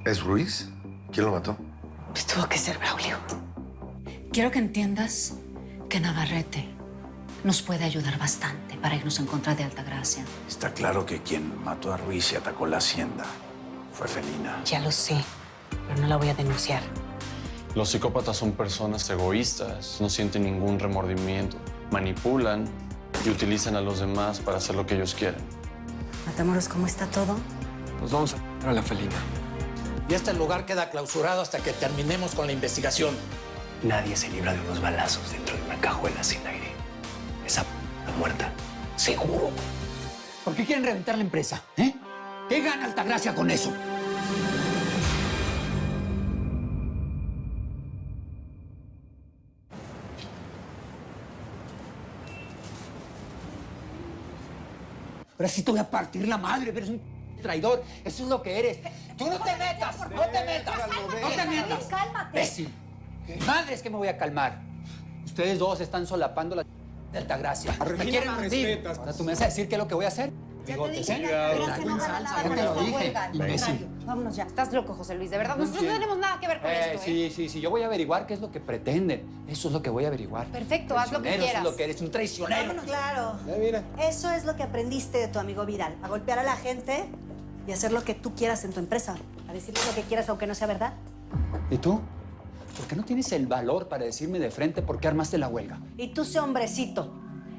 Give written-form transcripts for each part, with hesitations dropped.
¿Es Ruiz? ¿Quién lo mató? Pues tuvo que ser Braulio. Quiero que entiendas que Navarrete nos puede ayudar bastante para irnos en contra de Altagracia. Está claro que quien mató a Ruiz y atacó la hacienda fue Felina. Ya lo sé, pero no la voy a denunciar. Los psicópatas son personas egoístas, no sienten ningún remordimiento, manipulan y utilizan a los demás para hacer lo que ellos quieren. Matamoros, ¿cómo está todo? Nos vamos a la felina. Y este lugar queda clausurado hasta que terminemos con la investigación. Nadie se libra de unos balazos dentro de una cajuela sin aire. Esa muerta, seguro. ¿Por qué quieren reventar la empresa? ¿Eh? ¿Qué gana Altagracia con eso? Pero así te voy a partir la madre, eres un traidor. Eso es lo que eres. ¡Tú no te metas! ¡No te metas! ¡No te metas! ¡Cálmate! ¡Imbécil! Madre, es que me voy a calmar. Ustedes dos están solapando la de Altagracia. Me quieren hundir. Ahora tú me vas a decir qué es lo que voy a hacer. Bigotes, ¿eh? Ya te lo dije, imbécil. Vámonos ya. Estás loco, José Luis, de verdad. Nosotros no tenemos nada que ver con esto, ¿eh? Sí. Yo voy a averiguar qué es lo que pretenden. Eso es lo que voy a averiguar. Perfecto, haz lo que Traicionero, quieras. Eso es lo que eres, un traicionero. Vámonos. Claro. Mira. Eso es lo que aprendiste de tu amigo Viral. A golpear a la gente y hacer lo que tú quieras en tu empresa. A decirle lo que quieras aunque no sea verdad. ¿Y tú? ¿Por qué no tienes el valor para decirme de frente por qué armaste la huelga? Y tú sé hombrecito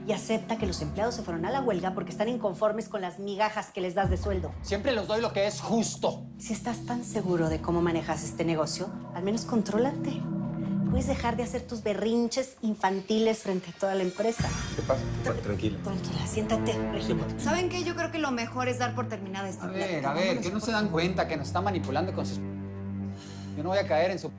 y acepta que los empleados se fueron a la huelga porque están inconformes con las migajas que les das de sueldo. Siempre les doy lo que es justo. Si estás tan seguro de cómo manejas este negocio, al menos contrólate. Puedes dejar de hacer tus berrinches infantiles frente a toda la empresa. ¿Qué pasa? Tranquila. Tranquila, siéntate, Regina. ¿Saben qué? Yo creo que lo mejor es dar por terminada esta plática. A ver, que no se dan cuenta que nos está manipulando con sus... Yo no voy a caer en su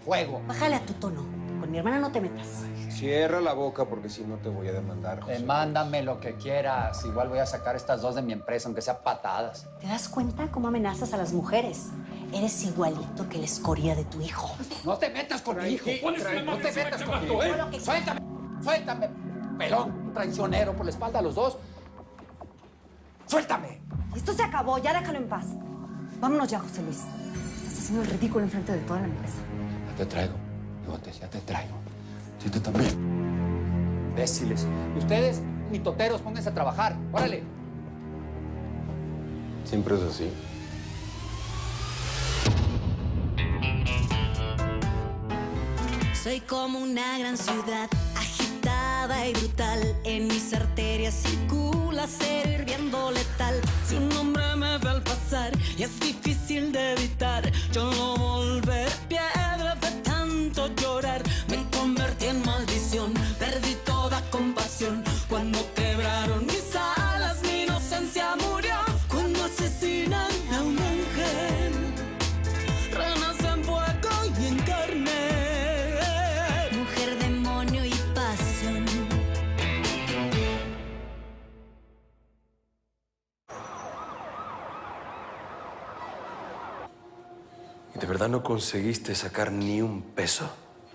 juego. Bájale a tu tono. Con mi hermana no te metas. Cierra la boca porque si no te voy a demandar, José. Demándame lo que quieras. Igual voy a sacar estas dos de mi empresa, aunque sea patadas. ¿Te das cuenta cómo amenazas a las mujeres? Eres igualito que la escoria de tu hijo. No te metas con mi hijo. No te metas con mi hijo. Suéltame, suéltame, pelón, traicionero por la espalda a los dos. Suéltame. Esto se acabó, ya déjalo en paz. Vámonos ya, José Luis. Estás haciendo el ridículo enfrente de toda la empresa. Ya te traigo, bigotes, ya te traigo. Sí, tú también. Imbéciles. Y ustedes, mitoteros, pónganse a trabajar. Órale. Siempre es así. Soy como una gran ciudad, agitada y brutal. En mis arterias circula acero hirviendo letal. Su nombre me ve al pasar y es difícil de evitar. Yo no volveré piedra de tanto llorar. Me convertí en maldición, perdí toda compasión. Cuando quebraron mis alas, mi inocencia murió. Cuando asesinan a un ángel, renace en fuego y en carne. Mujer, demonio y pasión. ¿Y de verdad no conseguiste sacar ni un peso?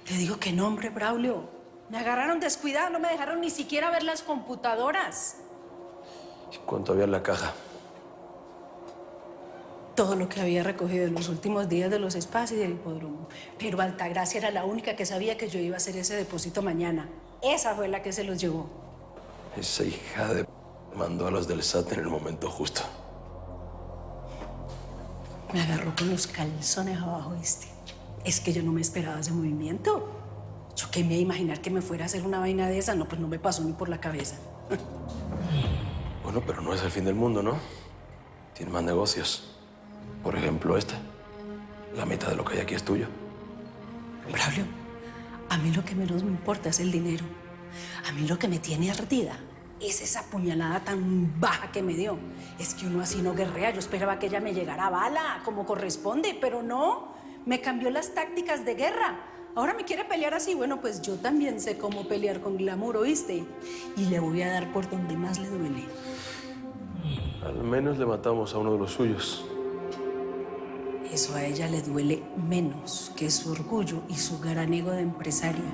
Te digo que no, hombre, Braulio. Me agarraron descuidada, no me dejaron ni siquiera ver las computadoras. ¿Y cuánto había en la caja? Todo lo que había recogido en los últimos días de los spas y del hipódromo. Pero Altagracia era la única que sabía que yo iba a hacer ese depósito mañana. Esa fue la que se los llevó. Esa hija de mandó a los del SAT en el momento justo. Me agarró con los calzones abajo, ¿viste? Es que yo no me esperaba ese movimiento. Yo qué me iba a imaginar que me fuera a hacer una vaina de esa. No, pues no me pasó ni por la cabeza. Bueno, pero no es el fin del mundo, ¿no? Tiene más negocios. Por ejemplo, este. La mitad de lo que hay aquí es tuyo. Braulio, a mí lo que menos me importa es el dinero. A mí lo que me tiene ardida es esa puñalada tan baja que me dio. Es que uno así no guerrea. Yo esperaba que ella me llegara a bala, como corresponde, pero no. Me cambió las tácticas de guerra. Ahora me quiere pelear así. Bueno, pues yo también sé cómo pelear con glamour, ¿oíste? Y le voy a dar por donde más le duele. Al menos le matamos a uno de los suyos. Eso a ella le duele menos que su orgullo y su gran ego de empresaria.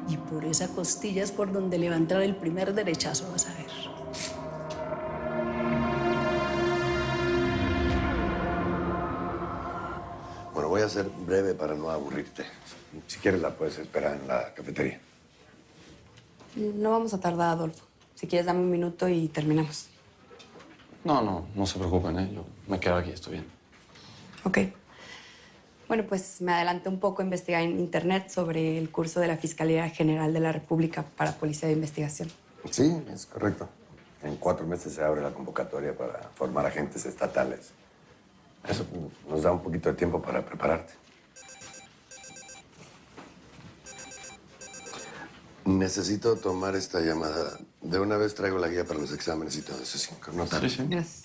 Y por esa costilla es por donde le va a entrar el primer derechazo, vas a ver. a ser breve para no aburrirte. Si quieres, la puedes esperar en la cafetería. No vamos a tardar, Adolfo. Si quieres, dame un minuto y terminamos. No se preocupen, ¿eh? Yo me quedo aquí, estoy bien. Ok. Bueno, pues me adelanté un poco a investigar en internet sobre el curso de la Fiscalía General de la República para Policía de Investigación. Sí, es correcto. En 4 meses se abre la convocatoria para formar agentes estatales. Eso nos da un poquito de tiempo para prepararte. Necesito tomar esta llamada. De una vez traigo la guía para los exámenes y todo eso, sin connotar. Sí. Gracias.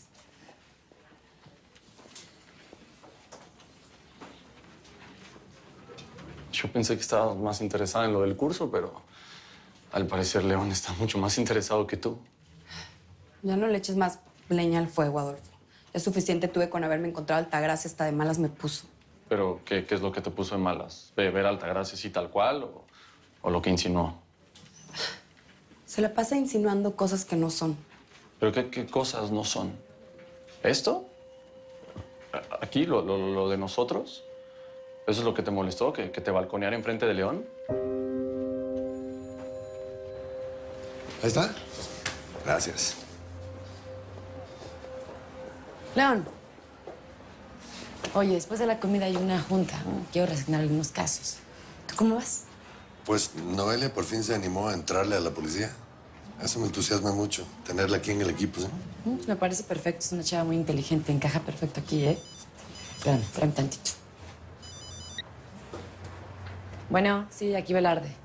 Yo pensé que estabas más interesada en lo del curso, pero al parecer León está mucho más interesado que tú. Ya no le eches más leña al fuego, Adolfo. Es suficiente tuve con haberme encontrado a Altagracia, hasta de malas me puso. ¿Pero qué es lo que te puso de malas? ¿Ver a Altagracia así tal cual o lo que insinuó? Se la pasa insinuando cosas que no son. ¿Pero qué cosas no son? ¿Esto? ¿Aquí? ¿Lo de nosotros? ¿Eso es lo que te molestó? ¿Que te balconeara enfrente de León? Ahí está. Gracias. León. Oye, después de la comida hay una junta. Quiero resignar algunos casos. ¿Tú cómo vas? Pues Noelia por fin se animó a entrarle a la policía. Eso me entusiasma mucho, tenerla aquí en el equipo, ¿sí? Me parece perfecto. Es una chava muy inteligente. Encaja perfecto aquí, ¿eh? León, tráeme tantito. Bueno, sí, aquí Velarde.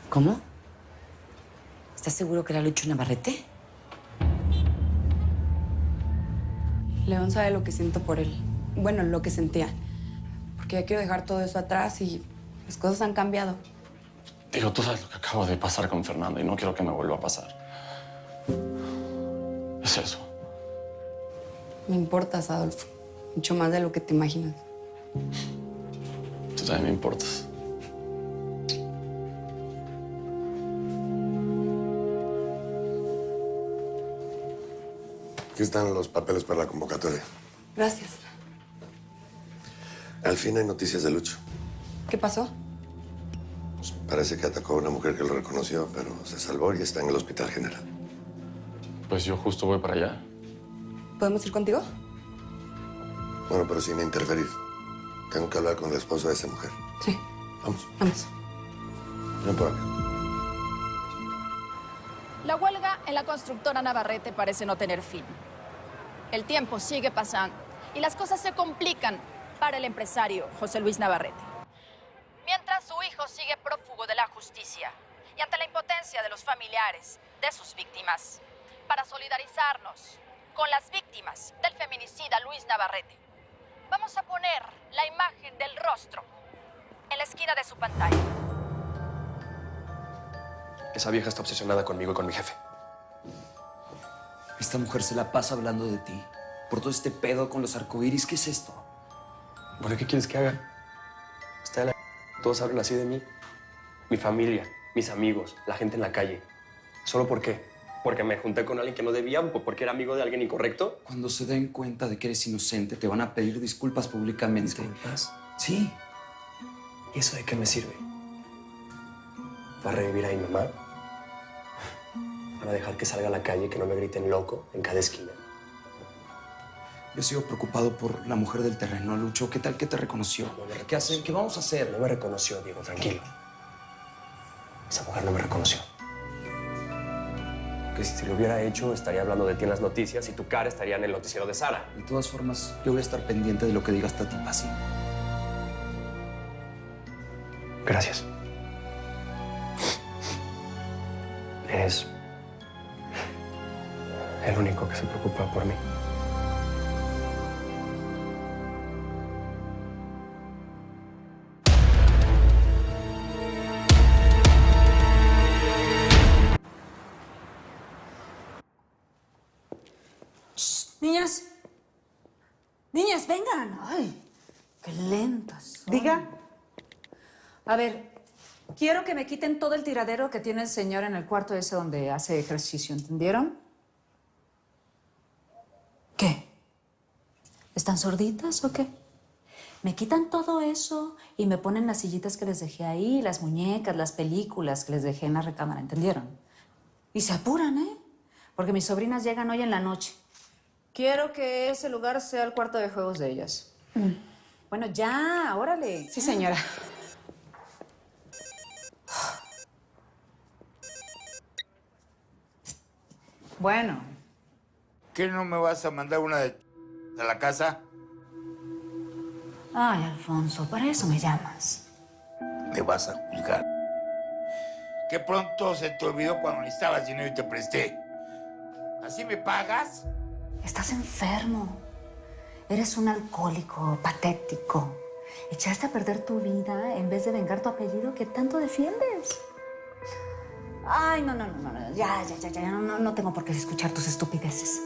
¿Cómo? ¿Estás seguro que era Lucho Navarrete? León sabe lo que siento por él. Bueno, lo que sentía. Porque ya quiero dejar todo eso atrás y las cosas han cambiado. Digo, tú sabes lo que acabo de pasar con Fernanda y no quiero que me vuelva a pasar. Es eso. Me importas, Adolfo. Mucho más de lo que te imaginas. Tú también me importas. Aquí están los papeles para la convocatoria. Gracias. Al fin hay noticias de Lucho. ¿Qué pasó? Pues parece que atacó a una mujer que lo reconoció, pero se salvó y está en el hospital general. Pues yo justo voy para allá. ¿Podemos ir contigo? Bueno, pero sin interferir. Tengo que hablar con el esposo de esa mujer. Sí. Vamos. Vamos. Ven por acá. La huelga en la constructora Navarrete parece no tener fin. El tiempo sigue pasando y las cosas se complican para el empresario José Luis Navarrete. Mientras su hijo sigue prófugo de la justicia y ante la impotencia de los familiares de sus víctimas, para solidarizarnos con las víctimas del feminicida Luis Navarrete, vamos a poner la imagen del rostro en la esquina de su pantalla. Esa vieja está obsesionada conmigo y con mi jefe. Esta mujer se la pasa hablando de ti. Por todo este pedo con los arcoíris, ¿qué es esto? Bueno, ¿qué quieres que haga? Está de la... Todos hablan así de mí. Mi familia, mis amigos, la gente en la calle. ¿Solo por qué? ¿Porque me junté con alguien que no debía o porque era amigo de alguien incorrecto? Cuando se den cuenta de que eres inocente, te van a pedir disculpas públicamente. ¿Disculpas? Sí. ¿Y eso de qué me sirve? ¿Para revivir a mi mamá? ¿Para dejar que salga a la calle, que no me griten loco en cada esquina? Yo sigo preocupado por la mujer del terreno, Lucho. ¿Qué tal que te reconoció? ¿Qué hacen? ¿Qué vamos a hacer? No me reconoció, Diego, tranquilo. Esa mujer no me reconoció. Que si lo hubiera hecho, estaría hablando de ti en las noticias y tu cara estaría en el noticiero de Sara. De todas formas, yo voy a estar pendiente de lo que diga esta tipa, ¿sí? Gracias. Eres el único que se preocupa por mí. Niñas. Niñas, vengan. Ay, qué lentas son. Diga. A ver, quiero que me quiten todo el tiradero que tiene el señor en el cuarto ese donde hace ejercicio, ¿entendieron? ¿Qué? ¿Están sorditas o qué? Me quitan todo eso y me ponen las sillitas que les dejé ahí, las muñecas, las películas que les dejé en la recámara, ¿entendieron? Y se apuran, ¿eh? Porque mis sobrinas llegan hoy en la noche. Quiero que ese lugar sea el cuarto de juegos de ellas. Bueno, ya, órale. Sí, señora. Bueno. ¿Qué no me vas a mandar una de a la casa? Ay, Alfonso, para eso me llamas. Me vas a juzgar. Que pronto se te olvidó cuando necesitabas dinero y te presté. ¿Así me pagas? Estás enfermo. Eres un alcohólico, patético. Echaste a perder tu vida en vez de vengar tu apellido que tanto defiendes. Ay, no. Ya. No tengo por qué escuchar tus estupideces.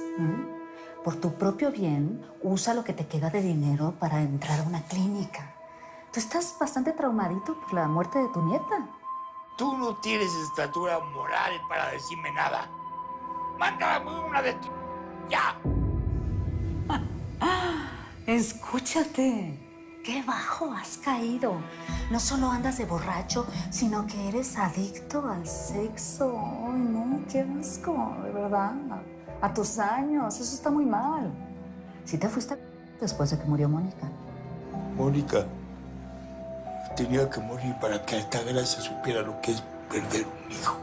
Por tu propio bien, usa lo que te queda de dinero para entrar a una clínica. Tú estás bastante traumadito por la muerte de tu nieta. Tú no tienes estatura moral para decirme nada. Mándame una de ¡ya! Escúchate. Qué bajo has caído. No solo andas de borracho, sino que eres adicto al sexo. Ay, no, qué asco, de verdad. A tus años, eso está muy mal. Si te fuiste después de que murió Mónica. Mónica tenía que morir para que Altagracia supiera lo que es perder un hijo.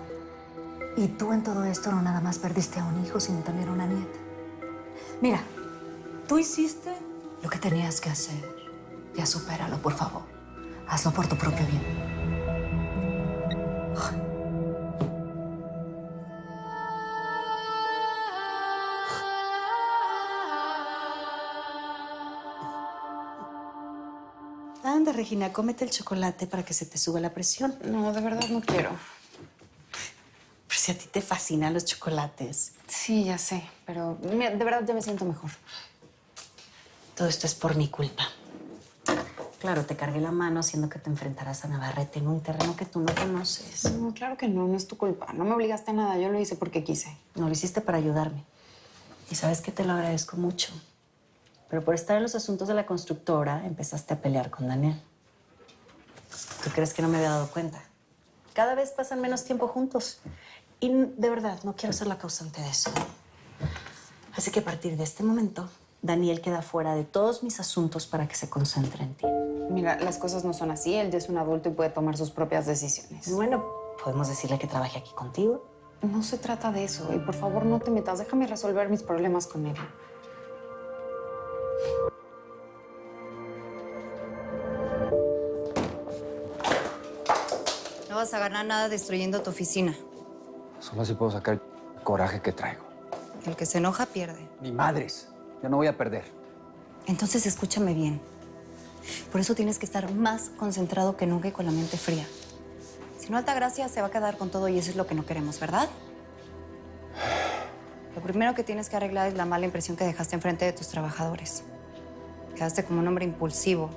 Y tú en todo esto no nada más perdiste a un hijo, sino también a una nieta. Mira, tú hiciste lo que tenías que hacer. Ya supéralo, por favor. Hazlo por tu propio bien. Anda, Regina, cómete el chocolate para que se te suba la presión. No, de verdad no quiero. Pero si a ti te fascinan los chocolates. Sí, ya sé, pero mira, de verdad ya me siento mejor. Todo esto es por mi culpa. Claro, te cargué la mano haciendo que te enfrentaras a Navarrete en un terreno que tú no conoces. No, claro que no es tu culpa. No me obligaste a nada, yo lo hice porque quise. No, lo hiciste para ayudarme. Y sabes que te lo agradezco mucho. Pero por estar en los asuntos de la constructora, empezaste a pelear con Daniel. ¿Tú crees que no me había dado cuenta? Cada vez pasan menos tiempo juntos. Y de verdad, no quiero ser la causante de eso. Así que a partir de este momento, Daniel queda fuera de todos mis asuntos para que se concentre en ti. Mira, las cosas no son así. Él ya es un adulto y puede tomar sus propias decisiones. Bueno, podemos decirle que trabaje aquí contigo. No se trata de eso. Y por favor, no te metas. Déjame resolver mis problemas con él. No vas a ganar nada destruyendo tu oficina. Solo así puedo sacar el coraje que traigo. El que se enoja pierde. Ni madres. Yo no voy a perder. Entonces escúchame bien. Por eso tienes que estar más concentrado que nunca y con la mente fría. Si no, Altagracia se va a quedar con todo y eso es lo que no queremos, ¿verdad? Lo primero que tienes que arreglar es la mala impresión que dejaste enfrente de tus trabajadores. Quedaste como un hombre impulsivo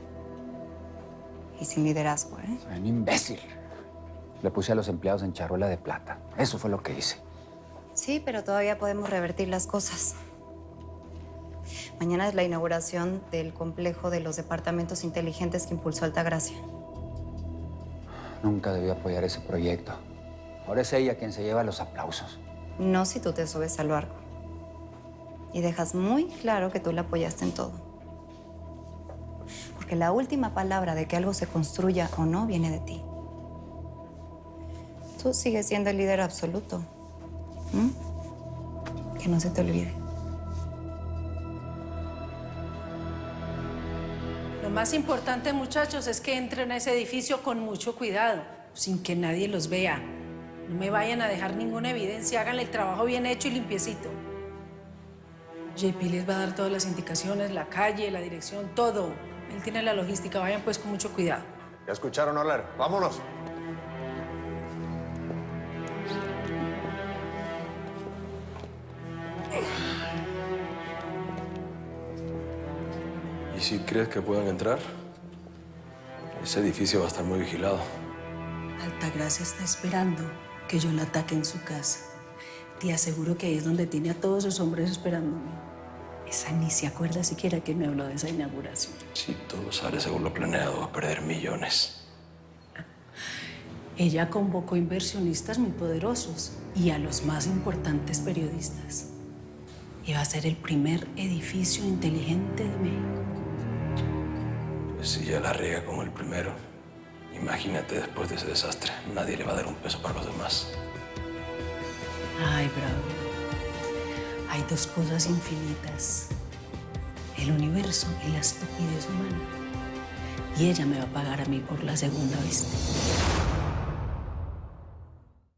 y sin liderazgo, ¿eh? Soy un imbécil. Le puse a los empleados en charola de plata. Eso fue lo que hice. Sí, pero todavía podemos revertir las cosas. Mañana es la inauguración del complejo de los departamentos inteligentes que impulsó Altagracia. Nunca debí apoyar ese proyecto. Ahora es ella quien se lleva los aplausos. No si tú te subes al barco. Y dejas muy claro que tú la apoyaste en todo. Porque la última palabra de que algo se construya o no viene de ti. Tú sigues siendo el líder absoluto. Que no se te olvide. Lo más importante, muchachos, es que entren a ese edificio con mucho cuidado, sin que nadie los vea. No me vayan a dejar ninguna evidencia, háganle el trabajo bien hecho y limpiecito. JP les va a dar todas las indicaciones, la calle, la dirección, todo. Él tiene la logística, vayan pues con mucho cuidado. ¿Ya escucharon hablar? ¡Vámonos! ¿Y si crees que puedan entrar? Ese edificio va a estar muy vigilado. Altagracia está esperando que yo la ataque en su casa. Te aseguro que ahí es donde tiene a todos sus hombres esperándome. Esa ni se acuerda siquiera que me habló de esa inauguración. Si todo sale según lo planeado, va a perder millones. Ella convocó inversionistas muy poderosos y a los más importantes periodistas. Iba a ser el primer edificio inteligente de México. Pues si ya la riega con el primero, imagínate después de ese desastre. Nadie le va a dar un peso para los demás. Ay, Braulio. Hay dos cosas infinitas. El universo y la estupidez humana. Y ella me va a pagar a mí por la segunda vez.